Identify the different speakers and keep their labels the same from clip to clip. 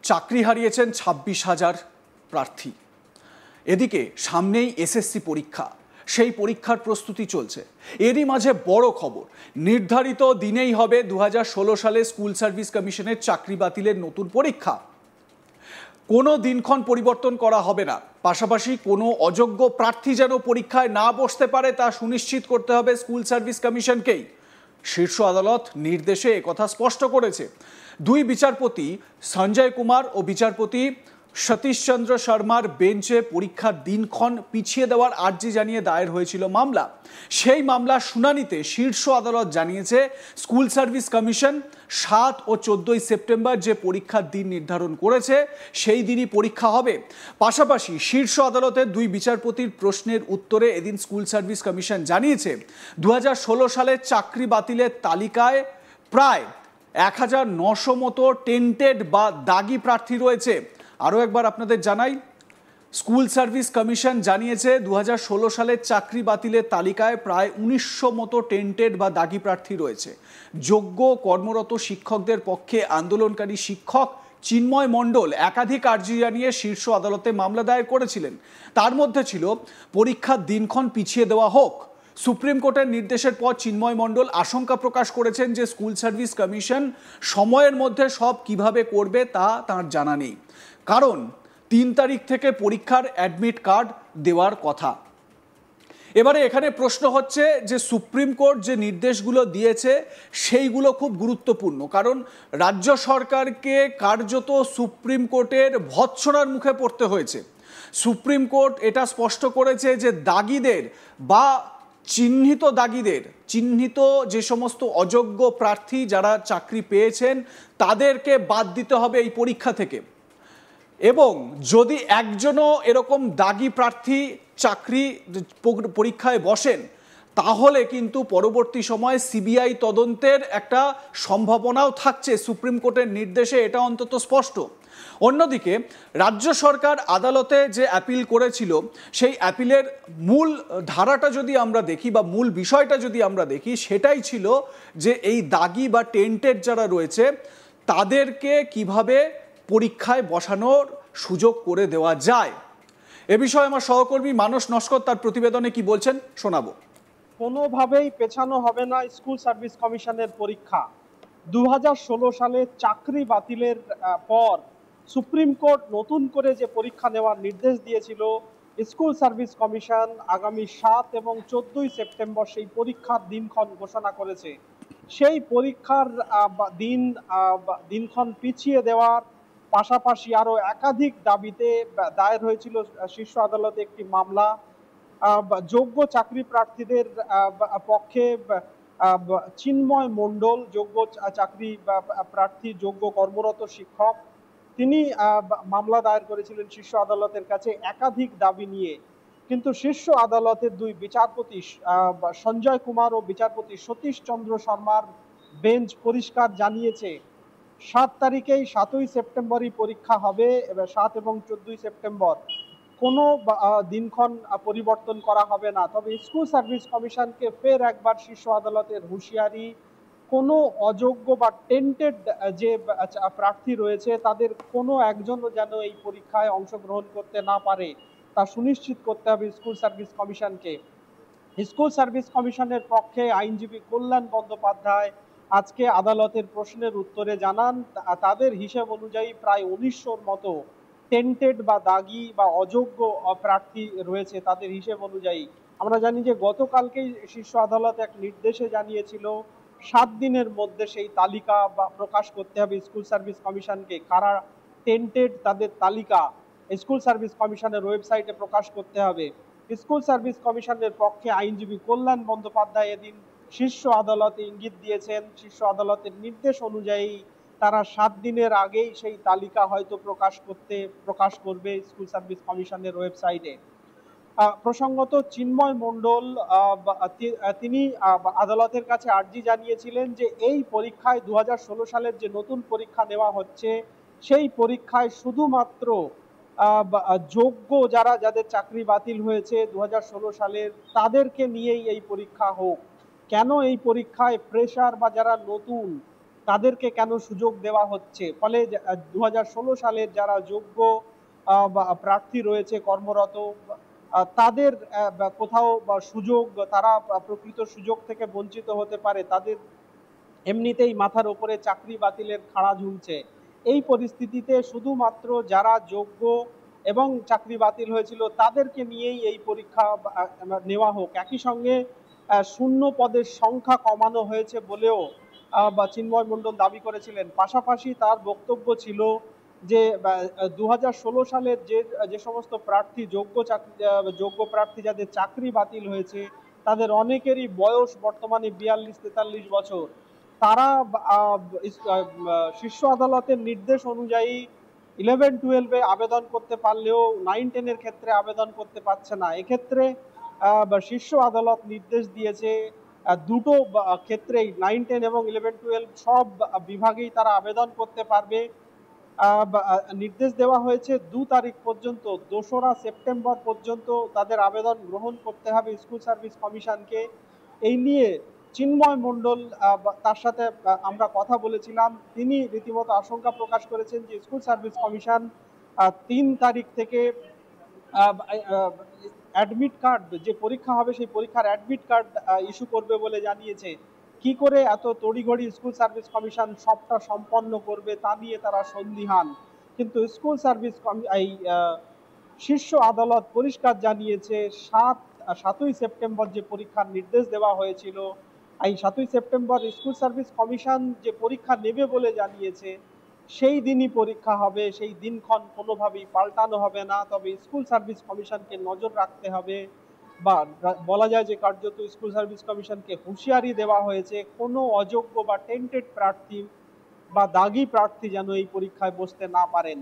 Speaker 1: চাকরি হারিয়েছেন 26,000 প্রার্থী। এদিকে সামনেই এসএসসি পরীক্ষা, সেই পরীক্ষার প্রস্তুতি চলছে। এরই মাঝে বড় খবর, নির্ধারিত দিনেই হবে 2016 সালে স্কুল সার্ভিস কমিশনের চাকরি বাতিলের নতুন পরীক্ষা। কোনো দিনক্ষণ পরিবর্তন করা হবে না, পাশাপাশি কোনো অযোগ্য প্রার্থী যেন পরীক্ষায় না বসতে পারে তা সুনিশ্চিত করতে হবে স্কুল সার্ভিস কমিশনকেই। শীর্ষ আদালত নির্দেশে একথা স্পষ্ট করেছে। দুই বিচারপতি সঞ্জয় কুমার ও বিচারপতি সতীশ চন্দ্র শর্মার বেঞ্চে পরীক্ষার দিনক্ষণ পিছিয়ে দেওয়ার আর্জি জানিয়ে দায়ের হয়েছিল মামলা। সেই মামলার শুনানিতে শীর্ষ আদালত জানিয়েছে স্কুল সার্ভিস কমিশন 7 ও 14 সেপ্টেম্বর যে পরীক্ষার দিন নির্ধারণ করেছে সেই দিনই পরীক্ষা হবে। পাশাপাশি শীর্ষ আদালতের দুই বিচারপতির প্রশ্নের উত্তরে এদিন স্কুল সার্ভিস কমিশন জানিয়েছে 2016 সালের চাকরি বাতিলের তালিকায় প্রায় 1900 মতো টেন্টেড বা দাগি প্রার্থী রয়েছে। আরও একবার আপনাদের জানাই, স্কুল সার্ভিস কমিশন জানিয়েছে 2016 সালের চাকরি বাতিলের তালিকায় প্রায় 1900 মতো টেন্টেড বা দাগি প্রার্থী রয়েছে। যোগ্য কর্মরত শিক্ষকদের পক্ষে আন্দোলনকারী শিক্ষক চিন্ময় মণ্ডল একাধিক আর্জি জানিয়ে শীর্ষ আদালতে মামলা দায়ের করেছিলেন। তার মধ্যে ছিল পরীক্ষার দিনক্ষণ পিছিয়ে দেওয়া হোক। সুপ্রিম কোর্টের নির্দেশের পর চিন্ময় মণ্ডল আশঙ্কা প্রকাশ করেছেন যে স্কুল সার্ভিস কমিশন সময়ের মধ্যে সব কিভাবে করবে তা তাঁর জানা নেই, কারণ 3 তারিখ থেকে পরীক্ষার অ্যাডমিট কার্ড দেওয়ার কথা। এবারে এখানে প্রশ্ন হচ্ছে যে সুপ্রিম কোর্ট যে নির্দেশগুলো দিয়েছে সেইগুলো খুব গুরুত্বপূর্ণ, কারণ রাজ্য সরকারকে কার্যত সুপ্রিম কোর্টের ভৎসনার মুখে পড়তে হয়েছে। সুপ্রিম কোর্ট এটা স্পষ্ট করেছে যে দাগিদের বা চিহ্নিত যে সমস্ত অযোগ্য প্রার্থী যারা চাকরি পেয়েছেন তাদেরকে বাদ দিতে হবে এই পরীক্ষা থেকে, এবং যদি একজনও এরকম দাগি প্রার্থী চাকরি পরীক্ষায় বসেন তাহলে কিন্তু পরবর্তী সময়ে সিবিআই তদন্তের একটা সম্ভাবনাও থাকছে। সুপ্রিম কোর্টের নির্দেশে এটা অন্তত স্পষ্ট। অন্যদিকে রাজ্য সরকার আদালতে যে অ্যাপিল করেছিল সেই অ্যাপিলের মূল ধারাটা যদি আমরা দেখি বা মূল বিষয়টা যদি আমরা দেখি, সেটাই ছিল যে এই দাগি বা টেন্টেড যারা রয়েছে তাদেরকে কিভাবে পরীক্ষায় বসানোর সুযোগ করে দেওয়া যায়। এ বিষয়ে আমার সহকর্মী মানস নস্কর তার প্রতিবেদনে কি বলছেন শোনাবো।
Speaker 2: কোনোভাবেই পেছানো হবে না স্কুল সার্ভিস কমিশনের পরীক্ষা। 2016 সালে চাকরি বাতিলের পর সুপ্রিম কোর্ট নতুন করে যে পরীক্ষা নেওয়ার নির্দেশ দিয়েছিল, স্কুল সার্ভিস কমিশন আগামী 7 এবং 14 সেপ্টেম্বর সেই পরীক্ষার দিনক্ষণ ঘোষণা করেছে। সেই পরীক্ষার দিনক্ষণ পিছিয়ে দেওয়ার পাশাপাশি আরো একাধিক দাবিতে দায়ের হয়েছিল শীর্ষ আদালতে একটি মামলা। যোগ্য চাকরি প্রার্থীদের পক্ষে চিন্ময় মণ্ডল, যোগ্য চাকরি প্রার্থী, যোগ্য কর্মরত শিক্ষক, তিনি মামলা দায়ের করেছিলেন শীর্ষ আদালতের কাছে একাধিক দাবি নিয়ে। কিন্তু শীর্ষ আদালতের দুই বিচারপতি সঞ্জয় কুমার ও বিচারপতি সতীশ চন্দ্র শর্মার বেঞ্চ পরিষ্কার জানিয়েছে 7 তারিখেই 7ই সেপ্টেম্বরই পরীক্ষা হবে। এবার 7 এবং 14 সেপ্টেম্বর কোনো দিনক্ষণ পরিবর্তন করা হবে না। তবে স্কুল সার্ভিস কমিশনকে ফের একবার শীর্ষ আদালতের হুঁশিয়ারি, কোনো অযোগ্য বা টেন্টেড যে প্রার্থী রয়েছে তাদের কোনো একজনও যেন এই পরীক্ষায় অংশগ্রহণ করতে না পারে তা সুনিশ্চিত করতে হবে স্কুল সার্ভিস কমিশনকে। স্কুল সার্ভিস কমিশনের পক্ষে আইনজীবী কল্যাণ বন্দ্যোপাধ্যায় আজকে আদালতের প্রশ্নের উত্তরে জানান তাদের হিসেব অনুযায়ী প্রায় 1900-র মতো টেন্টেড বা দাগি বা অযোগ্য প্রার্থী রয়েছে তাদের হিসেব অনুযায়ী। আমরা জানি যে গতকালকেই শীর্ষ আদালত এক নির্দেশে জানিয়েছিল 7 দিনের মধ্যে সেই তালিকা বা প্রকাশ করতে হবে স্কুল সার্ভিস কমিশনকে। কারা টেন্টেড তাদের তালিকা স্কুল সার্ভিস কমিশনের ওয়েবসাইটে প্রকাশ করতে হবে। স্কুল সার্ভিস কমিশনের পক্ষে আইনজীবী কল্যাণ বন্দ্যোপাধ্যায় এদিন শীর্ষ আদালতে ইঙ্গিত দিয়েছেন শীর্ষ আদালতের নির্দেশ অনুযায়ী তারা 7 দিনের আগেই সেই তালিকা হয়তো প্রকাশ করবে স্কুল সার্ভিস কমিশনের ওয়েবসাইটে। প্রসঙ্গত চিন্ময় মণ্ডল তিনি আদালতের কাছে আর্জি জানিয়েছিলেন যে এই পরীক্ষায় 2016 সালের যে নতুন পরীক্ষা নেওয়া হচ্ছে সেই পরীক্ষায় শুধুমাত্র যোগ্য যাদের চাকরি বাতিল হয়েছে 2016 সালের তাদেরকে নিয়েই এই পরীক্ষা হোক। কেন এই পরীক্ষায় ফ্রেশার বা যারা নতুন তাদেরকে কেন সুযোগ দেওয়া হচ্ছে? ফলে 2016 সালের যারা যোগ্য প্রার্থী রয়েছে কর্মরত, তাদের কোথাও সুযোগ, তারা প্রকৃত সুযোগ থেকে বঞ্চিত হতে পারে, তাদের এমনিতেই মাথার উপরে চাকরি বাতিলের খাড়া ঝুলছে। এই পরিস্থিতিতে শুধুমাত্র যারা যোগ্য এবং চাকরি বাতিল হয়েছিল তাদেরকে নিয়েই এই পরীক্ষা নেওয়া হোক। একই সঙ্গে শূন্য পদের সংখ্যা কমানো হয়েছে বলেও চিন্ময় মণ্ডল দাবি করেছিলেন। পাশাপাশি তার বক্তব্য ছিল যে 2016 সালের যে সমস্ত প্রার্থী যোগ্য প্রার্থী যাদের চাকরি বাতিল হয়েছে তাদের অনেকেরই বয়স বর্তমানে 42-43 বছর। তারা শীর্ষ আদালতের নির্দেশ অনুযায়ী 11-12 আবেদন করতে পারলেও 9-10 এর ক্ষেত্রে আবেদন করতে পারছে না। এক্ষেত্রে শীর্ষ আদালত নির্দেশ দিয়েছে দুটো ক্ষেত্রেই 9-10 এবং 11-12 সব বিভাগেই তারা আবেদন করতে পারবে। নির্দেশ দেওয়া হয়েছে 2 তারিখ পর্যন্ত, 2রা সেপ্টেম্বর পর্যন্ত তাদের আবেদন গ্রহণ করতে হবে স্কুল সার্ভিস কমিশনকে। এই নিয়ে চিন্ময় মণ্ডল, তার সাথে আমরা কথা বলেছিলাম, তিনি রীতিমতো আশঙ্কা প্রকাশ করেছেন যে স্কুল সার্ভিস কমিশন 3 তারিখ থেকে অ্যাডমিট কার্ড, যে পরীক্ষা হবে সেই পরীক্ষার অ্যাডমিট কার্ড ইস্যু করবে বলে জানিয়েছে। কি করে এত তড়িঘড়ি স্কুল সার্ভিস কমিশন সবটা সম্পন্ন করবে তা নিয়ে তারা সন্দিহান। কিন্তু স্কুল সার্ভিস শীর্ষ আদালত পরিষ্কার জানিয়েছে 7ই সেপ্টেম্বর যে পরীক্ষার নির্দেশ দেওয়া হয়েছিল, এই 7ই সেপ্টেম্বর স্কুল সার্ভিস কমিশন যে পরীক্ষা নেবে বলে জানিয়েছে সেই দিনই পরীক্ষা হবে, সেই দিনক্ষণ কোনোভাবেই পাল্টানো হবে না। তবে স্কুল সার্ভিস কমিশনকে নজর রাখতে হবে, বা বলা যায় যে কার্যত স্কুল সার্ভিস কমিশনকে হুঁশিয়ারি দেওয়া হয়েছে কোনো অযোগ্য বা টেন্টেড প্রার্থী বা দাগি প্রার্থী যেন এই পরীক্ষায় বসতে না পারেন।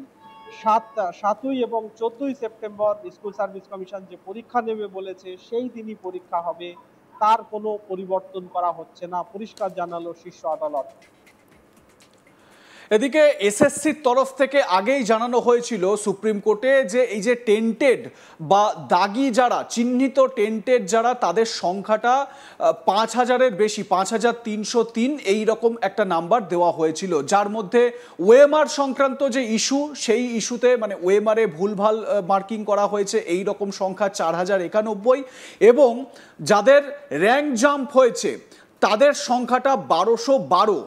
Speaker 2: 7ই এবং 14ই সেপ্টেম্বর স্কুল সার্ভিস কমিশন যে পরীক্ষা নেবে বলেছে সেই দিনই পরীক্ষা হবে, তার কোনো পরিবর্তন করা হচ্ছে না, পরিষ্কার জানালো শীর্ষ আদালত।
Speaker 1: এদিকে এসএসসির তরফ থেকে আগেই জানানো হয়েছিল সুপ্রিম কোর্টে যে এই যে টেন্টেড বা দাগি যারা, চিহ্নিত টেন্টেড যারা, তাদের সংখ্যাটা 5000-এর বেশি, 5303 এই রকম একটা নাম্বার দেওয়া হয়েছিল, যার মধ্যে ওএমআর সংক্রান্ত যে ইস্যু, সেই ইস্যুতে মানে ওএমআরে ভুলভাল মার্কিং করা হয়েছে এই রকম সংখ্যা 4091, এবং যাদের র্যাঙ্ক জাম্প হয়েছে তাদের সংখ্যাটা 1212।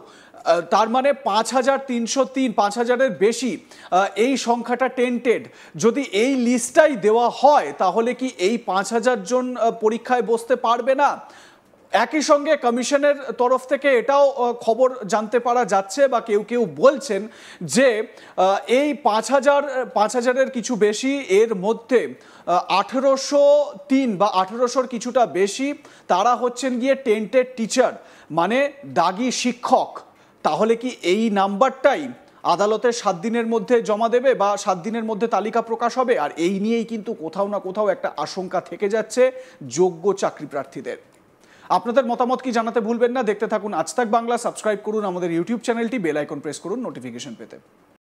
Speaker 1: তার মানে 5303, 5000-এর বেশি এই সংখ্যাটা টেন্টেড। যদি এই লিস্টটাই দেওয়া হয় তাহলে কি এই 5000 জন পরীক্ষায় বসতে পারবে না? একই সঙ্গে কমিশনের তরফ থেকে এটাও খবর জানতে পারা যাচ্ছে বা কেউ কেউ বলছেন যে এই 5000-এর কিছু বেশি, এর মধ্যে 1803 বা 1800-র কিছুটা বেশি তারা হচ্ছেন গিয়ে টেন্টেড টিচার, মানে দাগি শিক্ষক। তাহলে কি এই নাম্বারটাই আদালতে 7 দিনের মধ্যে জমা দেবে বা 7 দিনের মধ্যে তালিকা প্রকাশ হবে? আর এই নিয়েই কিন্তু কোথাও না কোথাও একটা আশঙ্কা থেকে যাচ্ছে যোগ্য চাকরি প্রার্থীদের। আপনাদের মতামত কি জানাতে ভুলবেন না। দেখতে থাকুন আজ তাক বাংলা, সাবস্ক্রাইব করুন আমাদের ইউটিউব চ্যানেলটি, বেল আইকন প্রেস করুন নোটিফিকেশন পেতে।